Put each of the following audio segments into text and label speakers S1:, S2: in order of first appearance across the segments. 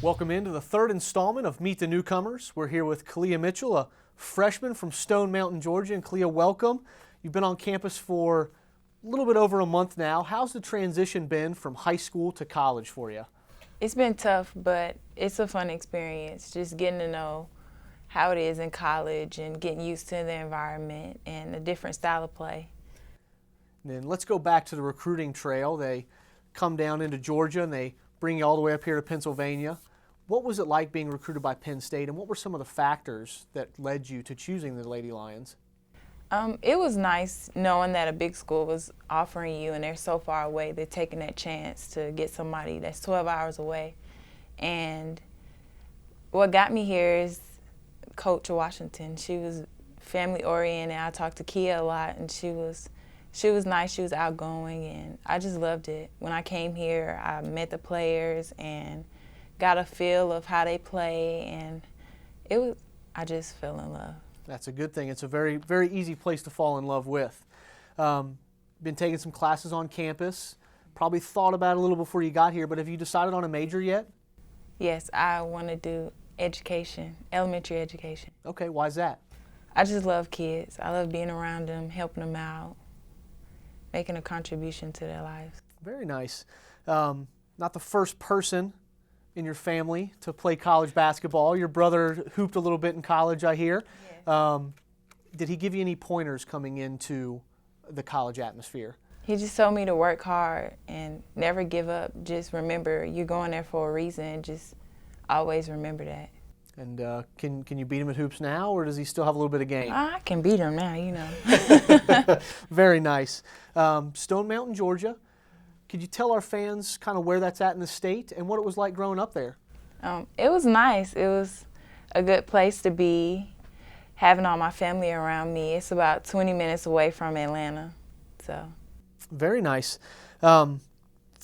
S1: Welcome into the third installment of Meet the Newcomers. We're here with Kaliyah Mitchell, a freshman from Stone Mountain, Georgia. And Kaliyah, welcome. You've been on campus for a little bit over a month now. How's the transition been from high school to college for you?
S2: It's been tough, but it's a fun experience, just getting to know how it is in college and getting used to the environment and a different style of play.
S1: And then let's go back to the recruiting trail. They come down into Georgia and they bring you all the way up here to Pennsylvania. What was it like being recruited by Penn State, and what were some of the factors that led you to choosing the Lady Lions?
S2: It was nice knowing that a big school was offering you and they're so far away. They're taking that chance to get somebody that's 12 hours away. And what got me here is Coach Washington. She was family-oriented. I talked to Kia a lot, and she was nice. She was outgoing, and I just loved it. When I came here, I met the players and got a feel of how they play, and I just fell in love.
S1: That's a good thing. It's a very, very easy place to fall in love with. Been taking some classes on campus. Probably thought about it a little before you got here, but have you decided on a major yet?
S2: Yes, I want to do education, elementary education.
S1: Okay, why is that?
S2: I just love kids. I love being around them, helping them out, making a contribution to their lives.
S1: Very nice. Not the first person in your family to play college basketball. Your brother hooped a little bit in college, I hear.
S2: Yes.
S1: Did he give you any pointers coming into the college atmosphere?
S2: He just told me to work hard and never give up. Just remember, you're going there for a reason. Just always remember that.
S1: And can you beat him at hoops now, or does he still have a little bit of game?
S2: I can beat him now, you know.
S1: Very nice. Stone Mountain, Georgia. Could you tell our fans kind of where that's at in the state and what it was like growing up there?
S2: It was nice. It was a good place to be, having all my family around me. It's about 20 minutes away from Atlanta. So.
S1: Very nice. For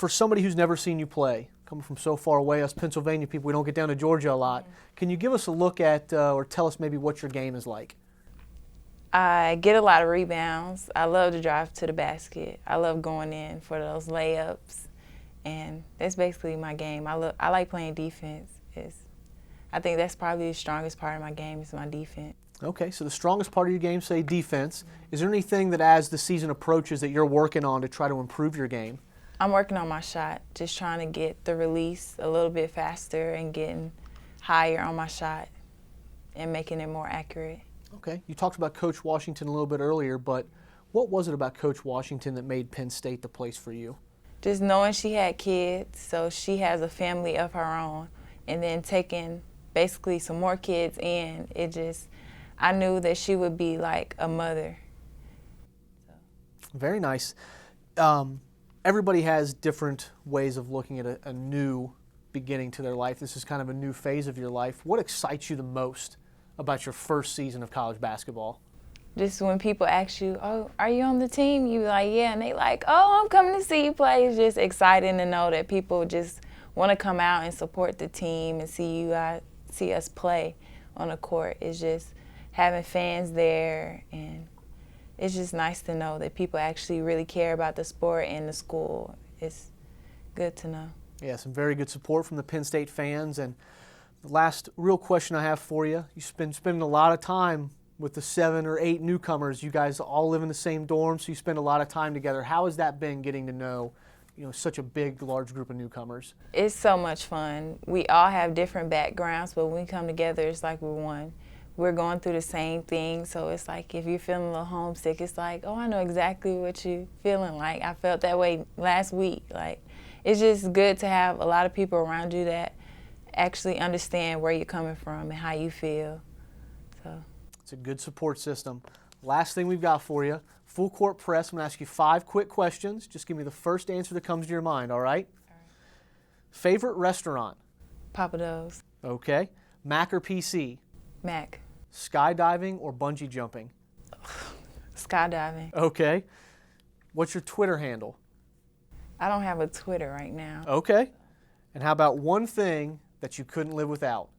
S1: somebody who's never seen you play, coming from so far away, us Pennsylvania people, we don't get down to Georgia a lot. Can you give us a look at or tell us maybe what your game is like?
S2: I get a lot of rebounds. I love to drive to the basket. I love going in for those layups, and that's basically my game. I like playing defense. I think that's probably the strongest part of my game is my defense.
S1: Okay, so the strongest part of your game, say defense. Is there anything that as the season approaches that you're working on to try to improve your game?
S2: I'm working on my shot, just trying to get the release a little bit faster and getting higher on my shot and making it more accurate.
S1: Okay, you talked about Coach Washington a little bit earlier, but what was it about Coach Washington that made Penn State the place for you?
S2: Just knowing she had kids, so she has a family of her own, and then taking basically some more kids in, I knew that she would be like a mother. So.
S1: Very nice. Everybody has different ways of looking at a new beginning to their life. This is kind of a new phase of your life. What excites you the most about your first season of college basketball?
S2: Just when people ask you, oh, are you on the team? You like, yeah, and they like, oh, I'm coming to see you play. It's just exciting to know that people just want to come out and support the team and see us play on the court. It's just having fans there, and it's just nice to know that people actually really care about the sport and the school. It's good to know.
S1: Yeah, some very good support from the Penn State fans. And the last real question I have for you, you've been spending a lot of time with the 7 or 8 newcomers. You guys all live in the same dorm, so you spend a lot of time together. How has that been getting to know, such a big, large group of newcomers?
S2: It's so much fun. We all have different backgrounds, but when we come together, it's like we're one. We're going through the same thing, so it's like if you're feeling a little homesick, it's like, oh, I know exactly what you're feeling like. I felt that way last week. Like, it's just good to have a lot of people around you that actually understand where you're coming from and how you feel. So
S1: it's a good support system. Last thing we've got for you, full court press. I'm going to ask you 5 quick questions. Just give me the first answer that comes to your mind, all right? All right. Favorite restaurant?
S2: Papa Do's.
S1: Okay. Mac or PC?
S2: Mac.
S1: Skydiving or bungee jumping?
S2: Skydiving.
S1: Okay. What's your Twitter handle?
S2: I don't have a Twitter right now.
S1: Okay. And how about one thing that you couldn't live without?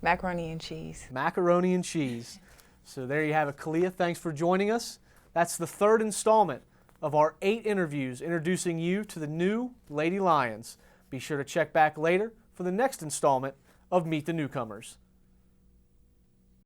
S2: Macaroni and cheese.
S1: Macaroni and cheese. So there you have it, Kaliyah. Thanks for joining us. That's the third installment of our 8 interviews introducing you to the new Lady Lions. Be sure to check back later for the next installment of Meet the Newcomers.